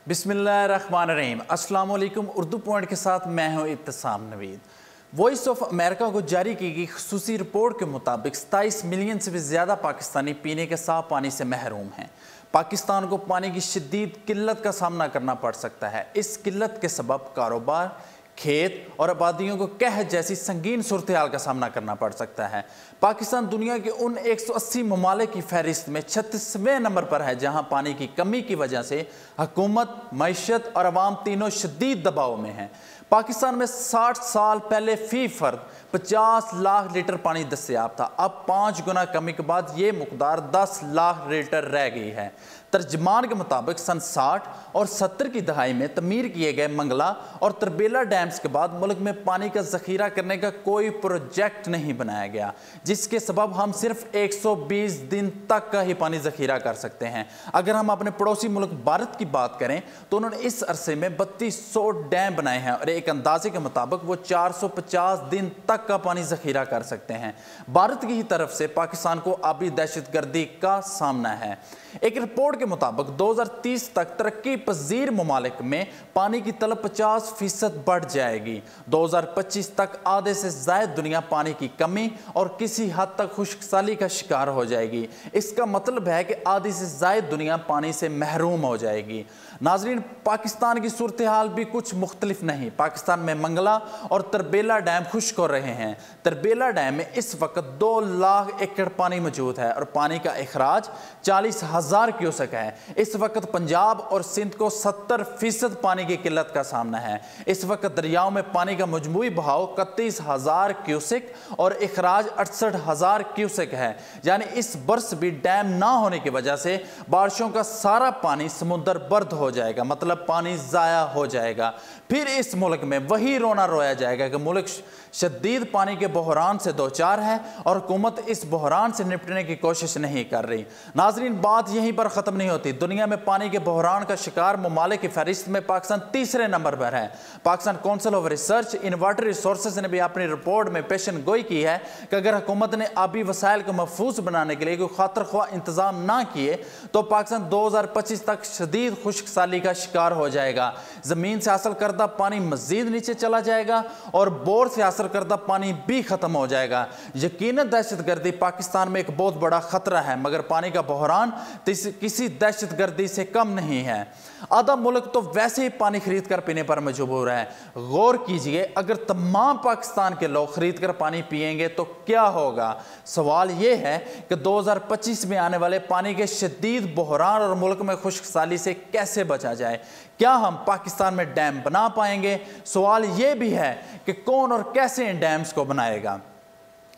بسم اللہ الرحمن الرحیم۔ السلام علیکم۔ اردو پوائنٹ کے ساتھ میں ہوں ابتسام نوید۔ وائس آف امریکہ کو جاری کی گئی خصوصی رپورٹ کے مطابق 27 ملین سے بھی زیادہ پاکستانی پینے کے صاف پانی سے محروم ہیں۔ پاکستان کو پانی کی شدید قلت کا سامنا کرنا پڑ سکتا ہے۔ اس قلت کے سبب کاروبار، کھیت اور آبادیوں کو قحط جیسی سنگین صورتحال کا سامنا کرنا پڑ سکتا ہے۔ پاکستان دنیا کے ان 180 ممالک کی فہرست میں 36ویں نمبر پر ہے جہاں پانی کی کمی کی وجہ سے حکومت، معیشت اور عوام تینوں شدید دباؤ میں ہیں۔ پاکستان میں 60 سال پہلے فی فرد 50 لاکھ لیٹر پانی دستیاب تھا۔ اب 5 گنا کمی کے بعد یہ مقدار 10 لاکھ لیٹر رہ گئی ہے۔ ترجمان کے مطابق سن 60 اور 70 کی دہائی میں تعمیر کیے گئے منگلا اور تربیلا ڈیمز کے بعد ملک میں پانی کا ذخیرہ کرنے کا کوئی پروجیکٹ نہیں بنایا گیا، جس کے سبب ہم صرف 120 دن تک کا ہی پانی ذخیرہ کر سکتے ہیں۔ اگر ہم اپنے پڑوسی ملک بھارت کی بات کریں تو انہوں نے اس عرصے میں 3200 ڈیم بنائے ہیں اور ایک اندازے کے مطابق وہ 450 دن تک کا پانی ذخیرہ کر سکتے ہیں۔ بھارت کی ہی طرف سے پاکستان کو آبی دہشت گردی کا سامنا ہے۔ ایک رپورٹ کے مطابق 2030 تک ترقی پذیر ممالک میں پانی کی طلب 50% بڑھ جائے گی۔ 2025 تک آدھے سے زائد دنیا پانی کی کمی اور کسی حد تک خشک سالی کا شکار ہو جائے گی۔ اس کا مطلب ہے کہ آدھی سے زائد دنیا پانی سے محروم ہو جائے گی۔ ناظرین، پاکستان کی صورتحال بھی کچھ مختلف نہیں۔ پاکستان میں منگلا اور تربیلا ڈیم خشک ہو رہے ہیں۔ تربیلا ڈیم میں اس وقت 2 لاکھ ایکڑ پانی موجود ہے اور پانی کا اخراج 40,000 کیوسک ہے۔ اس وقت پنجاب اور سندھ کو 70% پانی کی قلت کا سامنا ہے۔ اس وقت دریاؤں میں پانی کا مجموعی بہاؤ 31,000 کیوسک اور اخراج 68,000 کیوسک ہے، یعنی اس برس بھی ڈیم نہ ہونے کی وجہ سے بارشوں کا سارا پانی سمندر برد ہو جائے گا، مطلب پانی ضائع ہو جائے گا۔ پھر اس ملک میں وہی رونا رویا جائے گا کہ ملک شدید پانی کے بحران سے دوچار ہے اور حکومت اس بحران سے نپٹنے کی کوشش نہیں کر رہی۔ ناظرین، بات یہیں پر ختم نہیں ہوتی۔ دنیا میں پانی کے بحران کا شکار ممالک کی فہرست میں پاکستان 3رے نمبر پر ہے۔ Pakistan council of research in water resources نے بھی اپنی رپورٹ میں پیشن گوئی کی ہے کہ اگر حکومت نے آبی وسائل کو محفوظ بنانے کے لیے کوئی خاطر خواہ انتظام نہ کیے تو پاکستان 2025 تک شدید خشک سالی کا شکار ہو جائے گا۔ زمین سے حاصل کردہ پانی مزید نیچے چلا جائے گا اور بور سے حاصل کردہ پانی بھی ختم ہو جائے گا۔ یقیناً دہشت گردی پاکستان میں ایک بہت بڑا خطرہ ہے، مگر پانی کا بحران کسی دہشت گردی سے کم نہیں ہے۔ آدھا ملک تو ویسے ہی پانی خرید کر پینے پر مجبور ہے۔ غور کیجئے، اگر تمام پاکستان کے لوگ خرید کر پانی پیئیں گے تو کیا ہوگا؟ سوال یہ ہے کہ 2025 میں آنے والے پانی کے شدید بحران اور ملک میں خشک سالی سے کیسے بچا جائے؟ کیا ہم پاکستان میں ڈیم بنا پائیں گے؟ سوال یہ بھی ہے کہ کون اور کیسے ان ڈیمز کو بنائے گا؟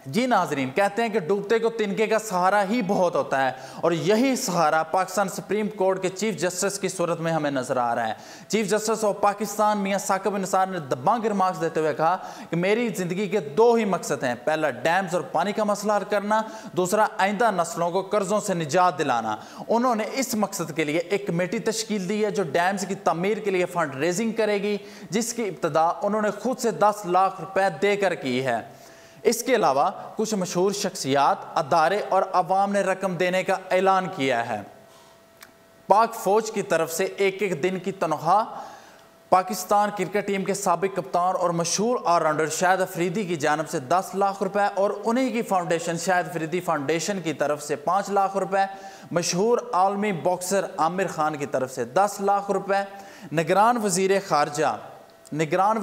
جی ناظرین، کہتے ہیں کہ ڈوبتے کو تنکے کا سہارا ہی بہت ہوتا ہے اور یہی سہارا پاکستان سپریم کورٹ کے چیف جسٹس کی صورت میں ہمیں نظر آ رہا ہے۔ چیف جسٹس آف پاکستان میاں ثاقب نثار نے دبانگ ریمارکس دیتے ہوئے کہا کہ میری زندگی کے 2 ہی مقصد ہیں، پہلا ڈیمز اور پانی کا مسئلہ حل کرنا، دوسرا آئندہ نسلوں کو قرضوں سے نجات دلانا۔ انہوں نے اس مقصد کے لیے ایک کمیٹی تشکیل دی ہے جو ڈیمز کی تعمیر کے لیے فنڈریزنگ کرے گی، جس کی ابتدا انہوں نے خود سے 10 لاکھ روپے دے کر کی ہے۔ اس کے علاوہ کچھ مشہور شخصیات، ادارے اور عوام نے رقم دینے کا اعلان کیا ہے۔ پاک فوج کی طرف سے 1 دن کی تنخواہ، پاکستان کرکٹ ٹیم کے سابق کپتان اور مشہور آل راؤنڈر شاہد افریدی کی جانب سے 10 لاکھ روپے اور انہی کی فاؤنڈیشن شاہد افریدی فاؤنڈیشن کی طرف سے 5 لاکھ روپے، مشہور عالمی باکسر عامر خان کی طرف سے 10 لاکھ روپے۔ نگران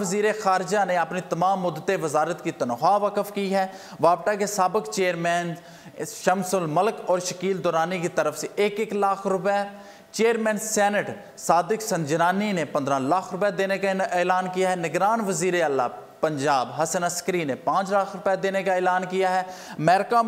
وزیر خارجہ نے اپنی تمام مدت وزارت کی تنخواہ وقف کی ہے۔ وابٹا کے سابق چیئرمین شمس الملک اور شکیل دورانی کی طرف سے 1 لاکھ روپے۔ چیئرمین سینٹ صادق سنجرانی نے 15 لاکھ روپے دینے کا اعلان کیا ہے۔ نگران وزیر اعلیٰ پنجاب حسن عسکری نے 5 لاکھ روپے دینے کا اعلان کیا ہے۔ امریکہ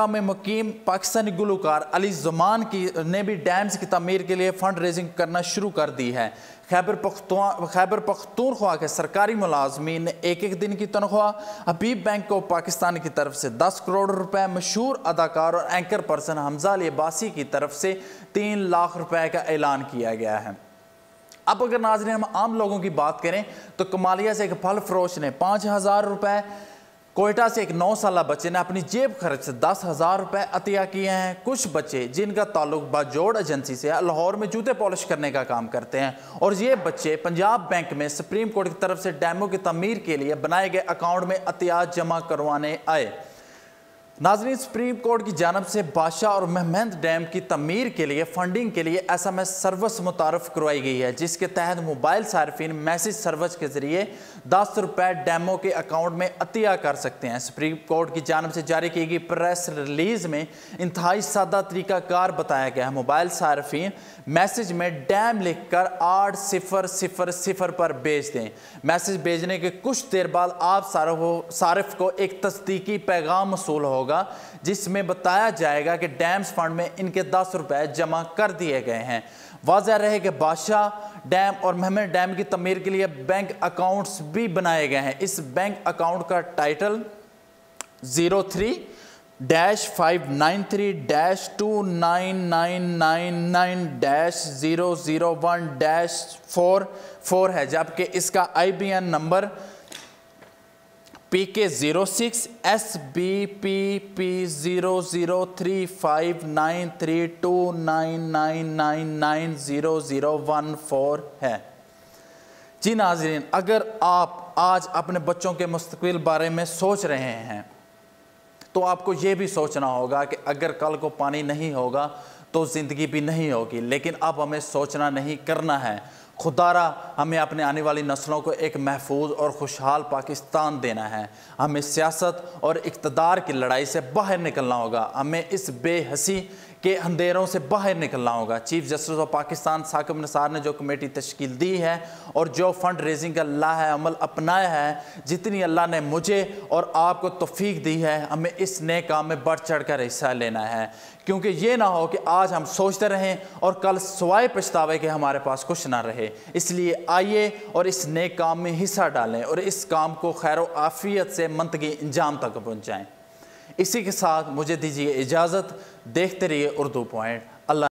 میں مقیم پاکستانی گلوکار علی زمان نے بھی ڈیمز کی تعمیر کے لیے فنڈ ریزنگ کرنا شروع کر دی ہے۔ خیبر پختونخوا کے سرکاری ملازمین نے 1 دن کی تنخواہ، حبیب بینک کو پاکستان کی طرف سے 10 کروڑ روپے، مشہور اداکار اور اینکر پرسن حمزہ علی عباسی کی طرف سے 3 لاکھ روپے کا اعلان کیا گیا ہے۔ اب اگر ناظرین ہم عام لوگوں کی بات کریں تو کمالیہ سے ایک پھل فروش نے 5,000 روپے، کوئٹہ سے ایک 9 سالہ بچے نے اپنی جیب خرچ سے 10,000 روپے عطیہ کیے ہیں۔ کچھ بچے جن کا تعلق باجوڑ ایجنسی سے لاہور میں جوتے پالش کرنے کا کام کرتے ہیں، اور یہ بچے پنجاب بینک میں سپریم کورٹ کی طرف سے ڈیموں کی تعمیر کے لیے بنائے گئے اکاؤنٹ میں عطیات جمع کروانے آئے۔ ناظرین، سپریم کورٹ کی جانب سے بادشاہ اور مہمند ڈیم کی تعمیر کے لیے فنڈنگ کے لیے SMS سروس متعارف کروائی گئی ہے، جس کے تحت موبائل صارفین میسج سروس کے ذریعے 10 روپے ڈیموں کے اکاؤنٹ میں عطیہ کر سکتے ہیں۔ سپریم کورٹ کی جانب سے جاری کی گئی پریس ریلیز میں انتہائی سادہ طریقہ کار بتایا گیا ہے۔ موبائل صارفین میسج میں ڈیم لکھ کر 8000 پر بھیج دیں۔ میسج بھیجنے کے کچھ دیر بعد آپ صارف کو ایک تصدیقی پیغام موصول ہوگا جس میں بتایا جائے گا کہ ڈیمز فنڈ میں ان کے 10 روپے جمع کر دیے گئے ہیں۔ واضح رہے کہ بادشاہ ڈیم اور مہمند ڈیم کی تعمیر کے لیے بینک اکاؤنٹس بھی بنائے گئے ہیں۔ اس بینک اکاؤنٹ کا ٹائٹل 03-599-2999-001-44 ہے، جبکہ اس کا IBN نمبر PK06SBPP003593299999014 ہے۔ جی ناظرین، اگر آپ آج اپنے بچوں کے مستقبل بارے میں سوچ رہے ہیں تو آپ کو یہ بھی سوچنا ہوگا کہ اگر کل کو پانی نہیں ہوگا تو زندگی بھی نہیں ہوگی، لیکن اب ہمیں سوچنا نہیں، کرنا ہے۔ خدا را ہمیں اپنے آنے والی نسلوں کو ایک محفوظ اور خوشحال پاکستان دینا ہے۔ ہمیں سیاست اور اقتدار کی لڑائی سے باہر نکلنا ہوگا۔ ہمیں اس بے حسی کے اندھیروں سے باہر نکلنا ہوگا۔ Chief justice of Pakistan Saqib Nisar نے جو کمیٹی تشکیل دی ہے اور جو فنڈ ریزنگ کا لاہ عمل اپنایا ہے، جتنی اللہ نے مجھے اور آپ کو توفیق دی ہے، ہمیں اس نئے کام میں بڑھ چڑھ کر حصہ لینا ہے، کیونکہ یہ نہ ہو کہ آج ہم سوچتے رہیں اور کل سوائے پچھتاوے کے ہمارے پاس کچھ نہ رہے۔ اس لیے آئیے اور اس نئے کام میں حصہ ڈالیں اور اس کام کو خیر و عافیت سے منطقی انجام تک پہنچائیں۔ اسی کے ساتھ مجھے دیجیے اجازت، دیکھتے رہیے اردو پوائنٹ۔ اللہ